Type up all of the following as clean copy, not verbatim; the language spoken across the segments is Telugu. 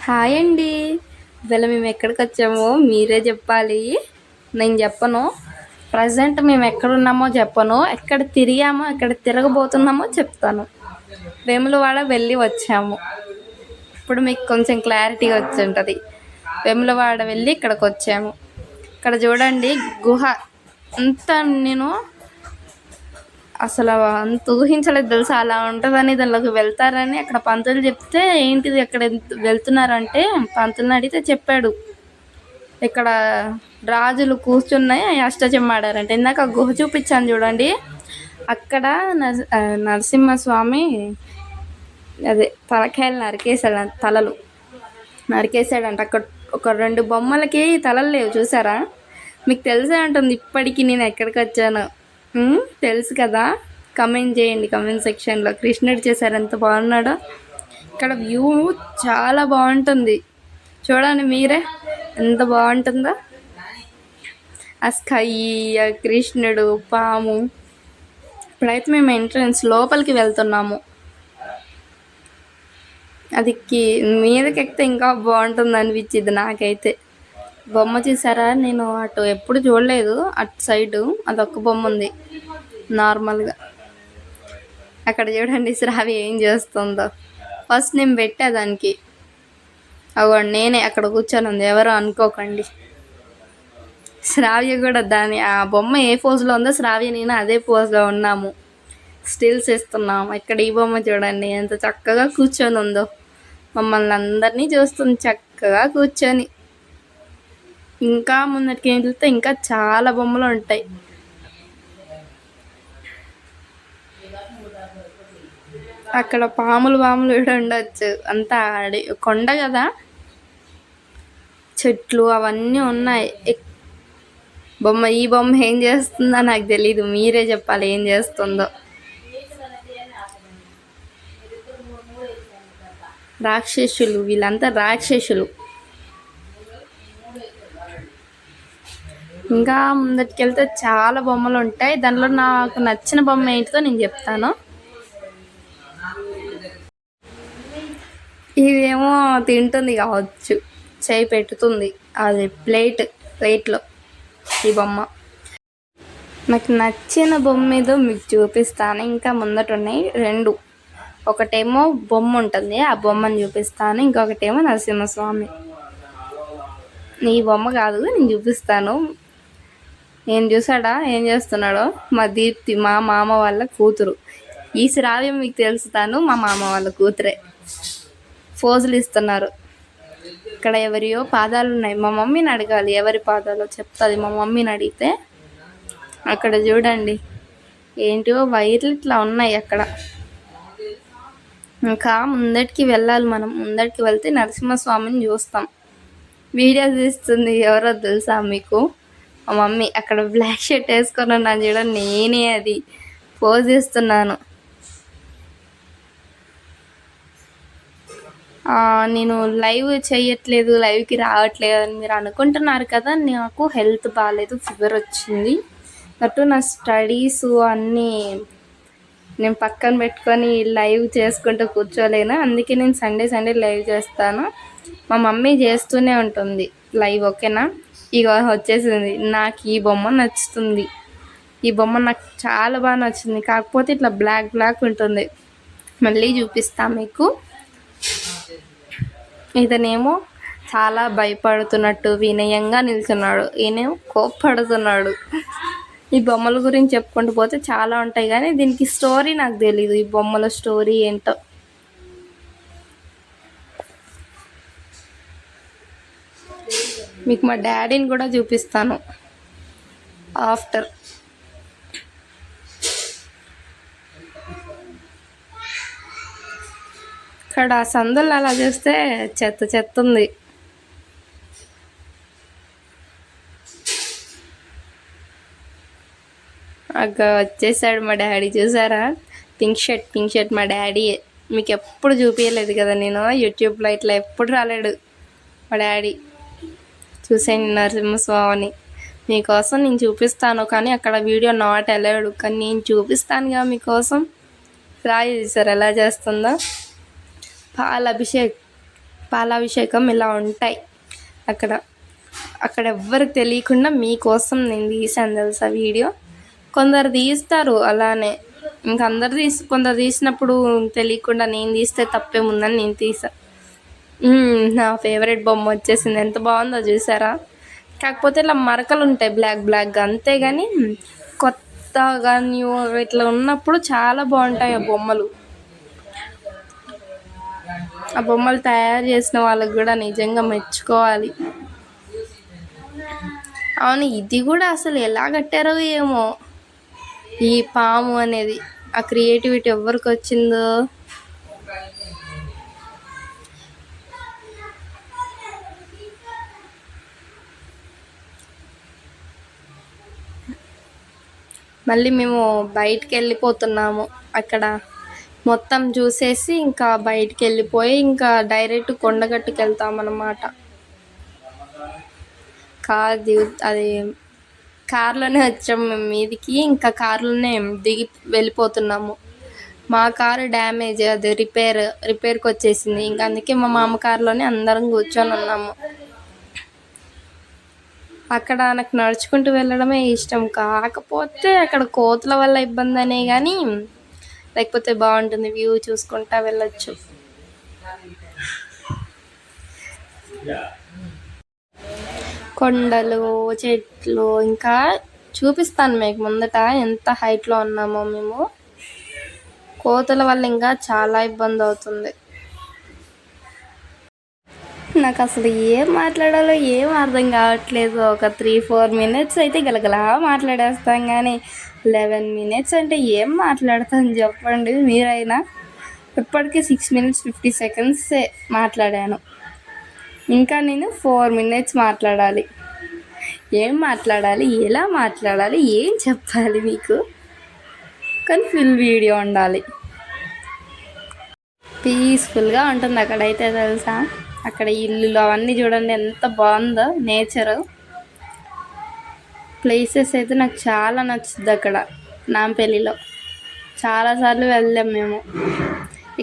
హాయ్ అండి. ఇవాళ మేము ఎక్కడికి వచ్చామో మీరే చెప్పాలి, నేను చెప్పను. ప్రజెంట్ మేము ఎక్కడున్నామో చెప్పను, ఎక్కడ తిరిగామో ఎక్కడ తిరగబోతున్నామో చెప్తాను. వేములవాడ వెళ్ళి వచ్చాము. ఇప్పుడు మీకు కొంచెం క్లారిటీగా వచ్చి ఉంటుంది. వేములవాడ వెళ్ళి ఇక్కడికి వచ్చాము. ఇక్కడ చూడండి గుహ. అంతా నేను అసలు అంత ఊహించలేదు తెలుసా అలా ఉంటుందని, దానిలోకి వెళ్తారని. అక్కడ పంతులు చెప్తే ఏంటిది ఎక్కడ వెళ్తున్నారంటే పంతుల్ని అడిగితే చెప్పాడు ఇక్కడ రాజులు కూర్చున్నాయి అష్టచమ్మ ఆడారంటే. ఇందాక గుహ చూపించాను చూడండి, అక్కడ నరసింహస్వామి అదే తలకాయలు నరికేశాడు, తలలు నరికేశాడంట. అక్కడ ఒక 2 బొమ్మలకి తలలు లేవు చూసారా. మీకు తెలిసే ఉంటుంది ఇప్పటికీ నేను ఎక్కడికి వచ్చాను. తెలుసు కదా, కమెంట్ చేయండి కమెంట్ సెక్షన్లో. కృష్ణుడు చేశారు ఎంత బాగున్నాడో. ఇక్కడ వ్యూ చాలా బాగుంటుంది, చూడండి మీరే ఎంత బాగుంటుందో. ఆ స్కై, ఆ కృష్ణుడు, పాము. ఇప్పుడైతే మేము ఎంట్రన్స్ లోపలికి వెళ్తున్నాము. అది మీదకి ఎక్కితే ఇంకా బాగుంటుంది అనిపించింది నాకైతే. బొమ్మ చూసారా, నేను అటు ఎప్పుడు చూడలేదు. అటు సైడు అదొక్క బొమ్మ ఉంది నార్మల్గా. అక్కడ చూడండి శ్రావి ఏం చేస్తుందో. ఫస్ట్ నేను పెట్టా దానికి, అవు నేనే అక్కడ కూర్చొని ఉంది, ఎవరో అనుకోకండి. శ్రావ్య కూడా ఆ బొమ్మ ఏ పోజ్లో ఉందో శ్రావ్య నేను అదే పోజ్లో ఉన్నాము, స్టిల్స్ ఇస్తున్నాము. ఇక్కడ ఈ బొమ్మ చూడండి ఎంత చక్కగా కూర్చొని ఉందో, మమ్మల్ని అందరినీ చూస్తుంది చక్కగా కూర్చొని. ఇంకా ముందరికి వెళ్తే ఇంకా చాలా బొమ్మలు ఉంటాయి. అక్కడ పాములు కూడా ఉండొచ్చు. అంతా కొండ కదా, చెట్లు అవన్నీ ఉన్నాయి. ఈ బొమ్మ ఏం చేస్తుందో నాకు తెలీదు, మీరే చెప్పాలి ఏం చేస్తుందో. రాక్షసులు, వీళ్ళంతా రాక్షసులు. ఇంకా ముందటికెళ్తే చాలా బొమ్మలు ఉంటాయి. దానిలో నాకు నచ్చిన బొమ్మ ఏంటిదో నేను చెప్తాను. ఇదేమో తింటుంది కావచ్చు, చేయి పెట్టుతుంది, అది ప్లేట్లో ఈ బొమ్మ. నాకు నచ్చిన బొమ్మ ఏదో మీకు చూపిస్తాను. ఇంకా ముందట ఉన్నాయి 2. ఒకటేమో బొమ్మ ఉంటుంది, ఆ బొమ్మను చూపిస్తాను. ఇంకొకటేమో నరసింహస్వామి. ఈ బొమ్మ కాదు, నేను చూపిస్తాను. ఏం చూసాడా ఏం చేస్తున్నాడో. మా దీప్తి మా మామ వాళ్ళ కూతురు. ఈ శ్రావ్యం మీకు తెలుస్తాను, మా మామ వాళ్ళ కూతురే. ఫోజులు ఇస్తున్నారు. ఇక్కడ ఎవరియో పాదాలు ఉన్నాయి. మా మమ్మీని అడగాలి ఎవరి పాదాలో చెప్తుంది, మా మమ్మీని అడిగితే. అక్కడ చూడండి ఏంటివో వైర్లు ఇట్లా ఉన్నాయి అక్కడ. ఇంకా ముందటికి వెళ్ళాలి మనం. ముందటికి వెళ్తే నరసింహస్వామిని చూస్తాం. వీడియో తీస్తుంది ఎవరో తెలుసా మీకు, మా మమ్మీ. అక్కడ బ్లాక్ షర్ట్ వేసుకొని ఉన్నాను చూడండి, నేనే అది పోజ్ ఇస్తున్నాను. నేను లైవ్ చేయట్లేదు, లైవ్కి రావట్లేదు అని మీరు అనుకుంటున్నారు కదా. నాకు హెల్త్ బాగాలేదు, ఫీవర్ వచ్చింది. అటు నా స్టడీస్ అన్నీ నేను పక్కన పెట్టుకొని లైవ్ చేసుకుంటూ కూర్చోలేను. అందుకే నేను సండే లైవ్ చేస్తాను. మా మమ్మీ చేస్తూనే ఉంటుంది లైవ్, ఓకేనా. ఇక వచ్చేసింది. నాకు ఈ బొమ్మ నచ్చుతుంది, ఈ బొమ్మ నాకు చాలా బాగా నచ్చింది. కాకపోతే ఇట్లా బ్లాక్ ఉంటుంది. మళ్ళీ చూపిస్తా మీకు. ఇతనేమో చాలా భయపడుతున్నట్టు వినయంగా నిల్చున్నాడు, ఈయనేమో కోప్పడుతున్నాడు. ఈ బొమ్మల గురించి చెప్పుకుంటూ పోతే చాలా ఉంటాయి, కానీ దీనికి స్టోరీ నాకు తెలీదు. ఈ బొమ్మల స్టోరీ ఏంటో. మీకు మా డాడీని కూడా చూపిస్తాను ఆఫ్టర్. ఇక్కడ సందులు అలా చూస్తే చెత్త ఉంది. అక్కడ వచ్చేసాడు మా డాడీ, చూసారా. పింక్ షర్ట్ మా డాడీ. మీకు ఎప్పుడు చూపించలేదు కదా నేను యూట్యూబ్లో, ఇట్లా ఎప్పుడు రాలేడు మా డాడీ. చూసాను నరసింహస్వామిని, మీకోసం నేను చూపిస్తాను. కానీ అక్కడ వీడియో నాట్ అలౌడ్, కానీ నేను చూపిస్తానుగా మీకోసం. రాయి చూసారు ఎలా చేస్తుందో. పాల అభిషేక్ పాలాభిషేకం ఇలా ఉంటాయి అక్కడ. అక్కడ ఎవ్వరికి తెలియకుండా మీకోసం నేను తీసాను తెలుసా వీడియో. కొందరు తీస్తారు అలానే, ఇంక అందరు కొందరు తీసినప్పుడు తెలియకుండా నేను తీస్తే తప్పేముందని నేను తీసా. నా ఫేవరెట్ బొమ్మ వచ్చేసింది. ఎంత బాగుందో చూసారా? కాకపోతే ఇలా మరకలు ఉంటాయి బ్లాక్గా, అంతేగాని కొత్తగా న్యూ ఇట్లా ఉన్నప్పుడు చాలా బాగుంటాయి ఆ బొమ్మలు. ఆ బొమ్మలు తయారు చేసిన వాళ్ళకి కూడా నిజంగా మెచ్చుకోవాలి. అవును, ఇది కూడా అసలు ఎలా కట్టారో ఏమో ఈ పాము అనేది. ఆ క్రియేటివిటీ ఎవరికి వచ్చిందో. మళ్ళీ మేము బయటికి వెళ్ళిపోతున్నాము. అక్కడ మొత్తం చూసేసి ఇంకా బయటికి వెళ్ళిపోయి ఇంకా డైరెక్ట్ కొండగట్టుకు వెళ్తామన్నమాట. అది కారులోనే వచ్చాము మేము మీదికి. ఇంకా కారులోనే దిగి వెళ్ళిపోతున్నాము. మా కారు డ్యామేజ్, అది రిపేర్కి వచ్చేసింది. ఇంకా అందుకే మా మామ కారులోనే అందరం కూర్చొని ఉన్నాము. అక్కడ నాకు నడుచుకుంటూ వెళ్ళడమే ఇష్టం. కాకపోతే అక్కడ కోతుల వల్ల ఇబ్బంది అనే కానీ, లేకపోతే బాగుంటుంది, వ్యూ చూసుకుంటా వెళ్ళొచ్చు. కొండలు, చెట్లు, ఇంకా చూపిస్తాను మీకు ముందట ఎంత హైట్లో ఉన్నామో మేము. కోతుల వల్ల ఇంకా చాలా ఇబ్బంది అవుతుంది. నాకు అసలు ఏం మాట్లాడాలో ఏం అర్థం కావట్లేదు. ఒక 3-4 మినిట్స్ అయితే గలగలా మాట్లాడేస్తాం, కానీ 11 మినిట్స్ అంటే ఏం మాట్లాడతాను చెప్పండి మీరైనా. ఇప్పటికీ 6 మినిట్స్ 50 సెకండ్సే మాట్లాడాను. ఇంకా నేను 4 మినిట్స్ మాట్లాడాలి. ఏం మాట్లాడాలి, ఎలా మాట్లాడాలి, ఏం చెప్పాలి మీకు? కానీ ఫుల్ వీడియో ఉండాలి. పీస్ఫుల్గా ఉంటుంది అక్కడైతే తెలుసా. అక్కడ ఇల్లులు అవన్నీ చూడండి ఎంత బాగుందో. నేచరు ప్లేసెస్ అయితే నాకు చాలా నచ్చుద్ది. అక్కడ నాంపల్లిలో చాలాసార్లు వెళ్ళాం మేము.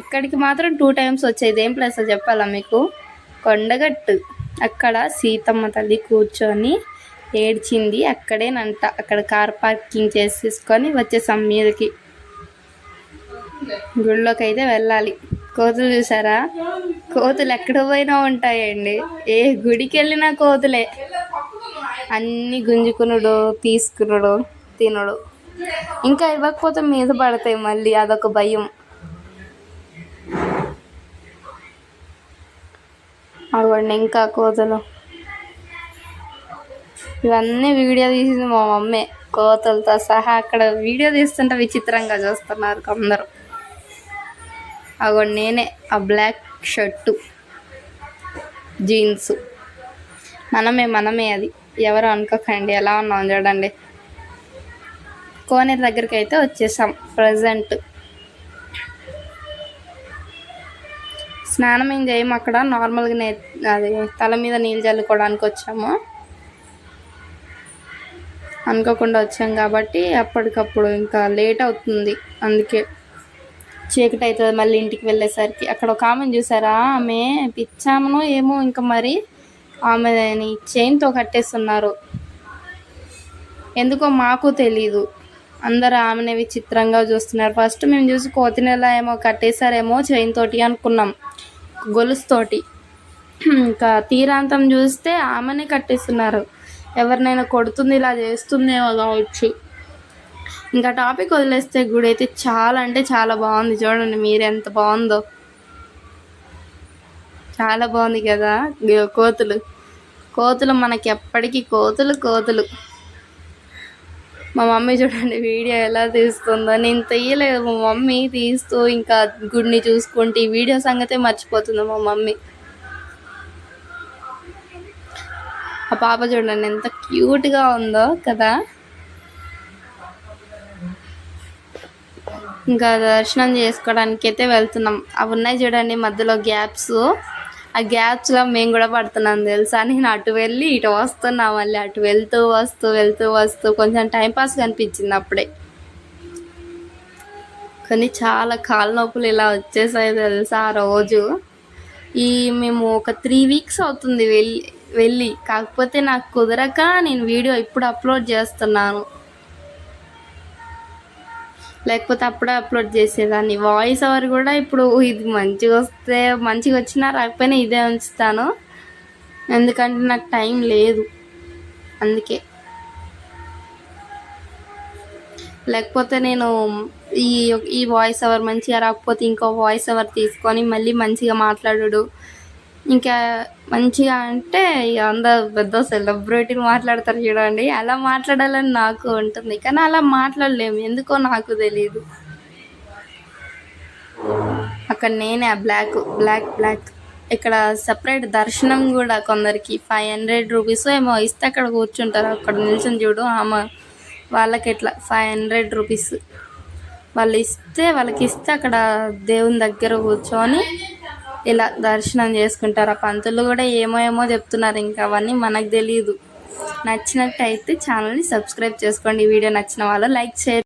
ఇక్కడికి మాత్రం 2 టైమ్స్ వచ్చేది. ఏం ప్లేస్ చెప్పాలా మీకు? కొండగట్టు. అక్కడ సీతమ్మ తల్లి కూర్చొని ఏడ్చింది అక్కడేనంట. అక్కడ కార్ పార్కింగ్ చేసేసుకొని వచ్చేసాం మీదకి. గుళ్ళోకి అయితే వెళ్ళాలి. కోతులు చూసారా? కోతులు ఎక్కడ పోయినా ఉంటాయండి. ఏ గుడికి వెళ్ళినా కోతులే. అన్నీ గుంజుకునుడు, తీసుకునుడు, తినుడు. ఇంకా ఇవ్వకపోతే మీద పడతాయి మళ్ళీ, అదొక భయం. అవ్వండి ఇంకా కోతులు. ఇవన్నీ వీడియో తీసింది మా మమ్మీ, కోతులతో సహా. అక్కడ వీడియో తీస్తుంటే విచిత్రంగా చూస్తున్నారు అందరూ. అగోండి నేనే ఆ బ్లాక్ షర్టు, జీన్స్, మనమే అది. ఎవరు అనుకోకండి, ఎలా ఉన్నాం చూడండి. కోనేరు దగ్గరికి అయితే వచ్చేసాం ప్రజెంట్. స్నానం ఏం చేయము అక్కడ, నార్మల్గా అది తల మీద నీళ్ళు చల్లుకోవడానికి వచ్చాము. అనుకోకుండా వచ్చాం కాబట్టి అప్పటికప్పుడు ఇంకా లేట్ అవుతుంది, అందుకే చీకటి అవుతుంది మళ్ళీ ఇంటికి వెళ్ళేసరికి. అక్కడ ఒక ఆమెను చూసారా? ఆమె పిచ్చామనో ఏమో, ఇంకా మరి ఆమెని చైన్తో కట్టేస్తున్నారు. ఎందుకో మాకు తెలీదు. అందరూ ఆమెనే విచిత్రంగా చూస్తున్నారు. ఫస్ట్ మేము చూసి కోతినెల ఏమో కట్టేశారేమో చైన్ తోటి అనుకున్నాం, గొలుసుతోటి. ఇంకా తీరాంతం చూస్తే ఆమెనే కట్టేస్తున్నారు. ఎవరినైనా కొడుతుంది, ఇలా చేస్తుందేమో కావచ్చు. ఇంకా టాపిక్ వదిలేస్తే గుడి అయితే చాలా అంటే చాలా బాగుంది. చూడండి మీరు ఎంత బాగుందో. చాలా బాగుంది కదా. కోతులు మనకి ఎప్పటికీ కోతులు. మా మమ్మీ చూడండి వీడియో ఎలా తీస్తుందో. నేను తీయలేదు, మా మమ్మీ తీస్తూ ఇంకా గుడిని చూసుకుంటే ఈ వీడియో సంగతే మర్చిపోతుంది మా మమ్మీ. ఆ పాప చూడండి ఎంత క్యూట్గా ఉందో కదా. ఇంకా దర్శనం చేసుకోవడానికి అయితే వెళ్తున్నాం. అవి ఉన్నాయి చూడండి మధ్యలో గ్యాప్స్. ఆ గ్యాప్స్లో మేము కూడా పడుతున్నాం తెలుసా. నేను అటు వెళ్ళి ఇటు వస్తున్నా, మళ్ళీ అటు వెళ్తూ వస్తూ కొంచెం టైంపాస్ అనిపించింది అప్పుడే. కానీ చాలా కాళ్ళ నొప్పులు ఇలా వచ్చేసాయి తెలుసా ఆ రోజు. మేము ఒక 3 వీక్స్ అవుతుంది వెళ్ళి. కాకపోతే నాకు కుదరక నేను వీడియో ఇప్పుడు అప్లోడ్ చేస్తున్నాను. లేకపోతే అప్పుడే అప్లోడ్ చేసేదాన్ని. వాయిస్ ఓవర్ కూడా ఇప్పుడు ఇది మంచిగా వచ్చినా రాకపోయినా ఇదే ఉంచుతాను. ఎందుకంటే నాకు టైం లేదు అందుకే. లేకపోతే నేను ఈ ఈ వాయిస్ ఓవర్ మంచిగా రాకపోతే ఇంకో వాయిస్ ఓవర్ తీసుకొని మళ్ళీ మంచిగా మాట్లాడుడు, ఇంకా మంచిగా అంటే ఇక అందరు పెద్ద సెలబ్రిటీలు మాట్లాడతారు చూడండి, అలా మాట్లాడాలని నాకు ఉంటుంది. కానీ అలా మాట్లాడలేము, ఎందుకో నాకు తెలీదు. అక్కడ నేనే బ్లాక్ ఇక్కడ సపరేట్ దర్శనం కూడా కొందరికి 500 రూపీస్ ఏమో ఇస్తే అక్కడ కూర్చుంటారు. అక్కడ నిల్చొని చూడు ఆమె, వాళ్ళకి ఎట్లా 500 రూపీస్ వాళ్ళకి ఇస్తే అక్కడ దేవుని దగ్గర కూర్చొని ఇలా దర్శనం చేసుకుంటారు. ఆ పంతులు కూడా ఏమో చెప్తున్నారు, ఇంకా అవన్నీ మనకు తెలియదు. నచ్చినట్టయితే ఛానల్ని సబ్స్క్రైబ్ చేసుకోండి. ఈ వీడియో నచ్చిన వాళ్ళు లైక్, షేర్